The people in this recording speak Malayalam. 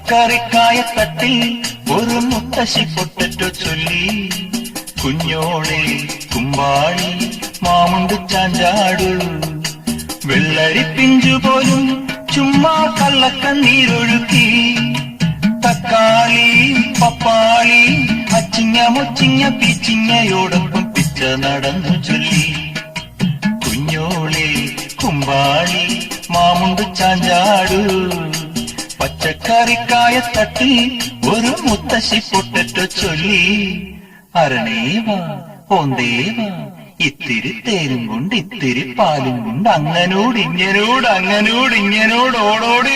പച്ചക്കറിക്കായത്തട്ടിൽ ഒരു മുത്തശ്ശി പൊട്ടറ്റോ ചൊല്ലി. കുഞ്ഞോളെ കുമ്പാളി മാമുണ്ട് ചാഞ്ചാടു, വെള്ളരി പിഞ്ചുപോലും ചുമ്മാ കള്ളക്കണ്ണീരൊഴുക്കി. തക്കാളി പപ്പാളി അച്ചിങ്ങ മുച്ചിങ്ങ പിച്ചിങ്ങയോടൊപ്പം പിച്ച നടന്നു ചൊല്ലി. കുഞ്ഞോളെ കുമ്പാളി മാമുണ്ട് ചാഞ്ചാടു, പച്ചക്കറിക്കായത്തട്ടിൽ ഒരു മുത്തശ്ശി പൊട്ടറ്റോ ചൊല്ലി. അരണേവാ ഓന്തേവാ ഇത്തിരി തേനും കൊണ്ട് ഇത്തിരി പാലും കൊണ്ട് അങ്ങനോട് ഇങ്ങനോട് ഓടോടി